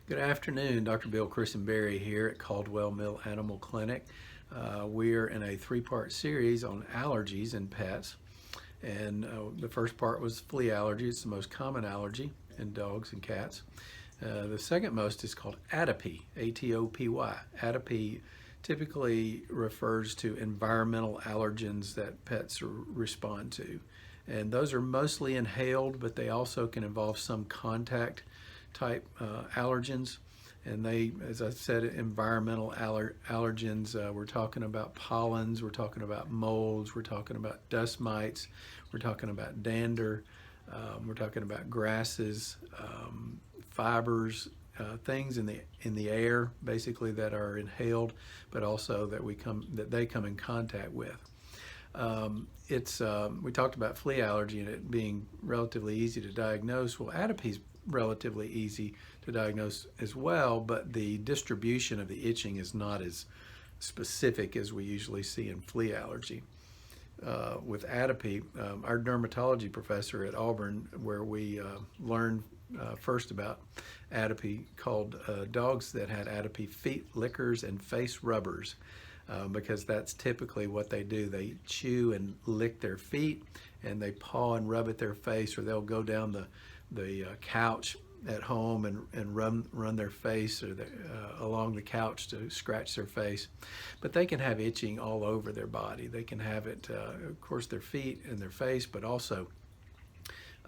Good afternoon, Dr. Bill Christenberry here at Caldwell Mill Animal Clinic. We're in a three-part series on allergies in pets. And the first part was flea allergy. It's the most common allergy in dogs and cats. The second most is called atopy, A-T-O-P-Y. Atopy typically refers to environmental allergens that pets respond to. And those are mostly inhaled, but they also can involve some contact type allergens. And they, as I said, environmental allergens, we're talking about pollens, we're talking about molds, we're talking about dust mites, we're talking about dander, we're talking about grasses, fibers, things in the air, basically that are inhaled, but also that they come in contact with. We talked about flea allergy and it being relatively easy to diagnose. Well, atopy is relatively easy to diagnose as well, but the distribution of the itching is not as specific as we usually see in flea allergy. With atopy, our dermatology professor at Auburn, where we learned first about atopy, called dogs that had atopy feet lickers and face rubbers. Because that's typically what they do. They chew and lick their feet, and they paw and rub at their face, or they'll go down the couch at home and run their face or along the couch to scratch their face. But they can have itching all over their body. They can have it, of course, their feet and their face, but also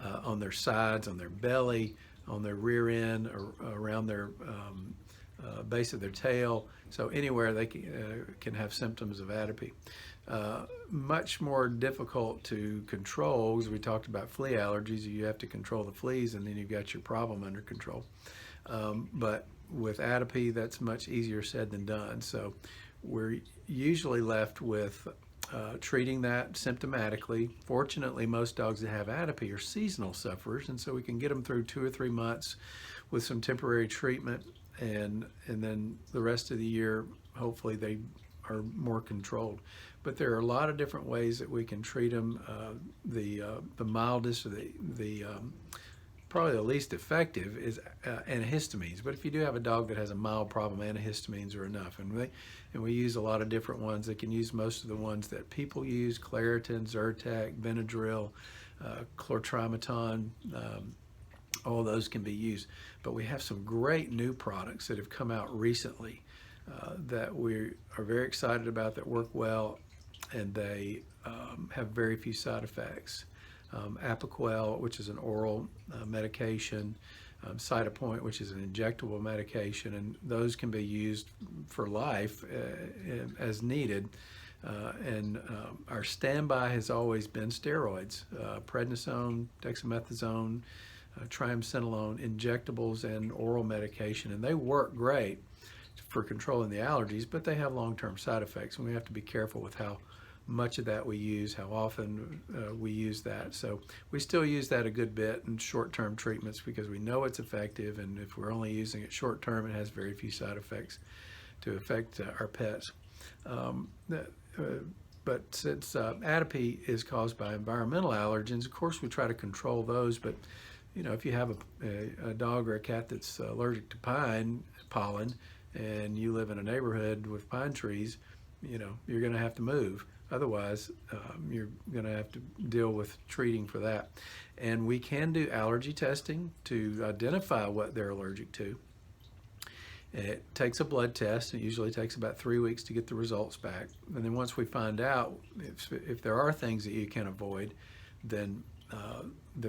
on their sides, on their belly, on their rear end, or around their base of their tail. So anywhere they can have symptoms of atopy. Much more difficult to control, as we talked about flea allergies. You have to control the fleas and then you've got your problem under control. But with atopy, that's much easier said than done. So we're usually left with treating that symptomatically. Fortunately, most dogs that have atopy are seasonal sufferers, and so we can get them through 2 or 3 months with some temporary treatment, and then the rest of the year, hopefully they are more controlled. But there are a lot of different ways that we can treat them. The mildest, or probably the least effective, is antihistamines. But if you do have a dog that has a mild problem, antihistamines are enough. And we use a lot of different ones. They can use most of the ones that people use: Claritin, Zyrtec, Benadryl, chlortrimeton. All those can be used. But we have some great new products that have come out recently that we are very excited about, that work well, and they have very few side effects. Apoquel, which is an oral medication, Cytopoint, which is an injectable medication, and those can be used for life as needed. Our standby has always been steroids, prednisone, dexamethasone, triamcinolone, injectables, and oral medication, and they work great for controlling the allergies, but they have long-term side effects, and we have to be careful with how much of that we use, how often we use that. So we still use that a good bit in short-term treatments because we know it's effective, and if we're only using it short-term, it has very few side effects to affect our pets. But since atopy is caused by environmental allergens, of course we try to control those, but if you have a dog or a cat that's allergic to pine pollen and you live in a neighborhood with pine trees, you're going to have to move. Otherwise, you're going to have to deal with treating for that. And we can do allergy testing to identify what they're allergic to. It takes a blood test. It usually takes about 3 weeks to get the results back. And then once we find out if there are things that you can avoid, then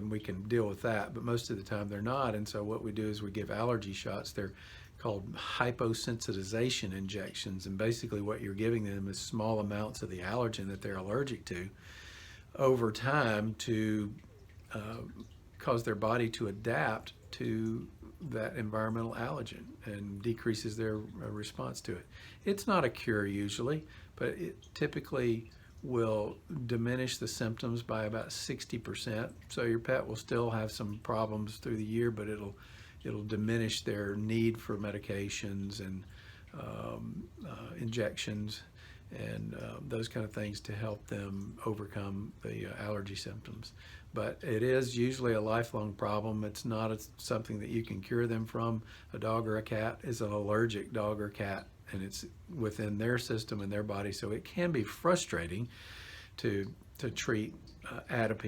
we can deal with that. But most of the time they're not. And so what we do is we give allergy shots. They're called hyposensitization injections. And basically what you're giving them is small amounts of the allergen that they're allergic to over time to cause their body to adapt to that environmental allergen and decreases their response to it. It's not a cure usually, but it typically will diminish the symptoms by about 60%. So your pet will still have some problems through the year, but it'll diminish their need for medications and injections and those kind of things to help them overcome the allergy symptoms. but it is usually a lifelong problem. It's not something that you can cure them from. A dog or a cat is an allergic dog or cat, and it's within their system and their body, so it can be frustrating to treat atopy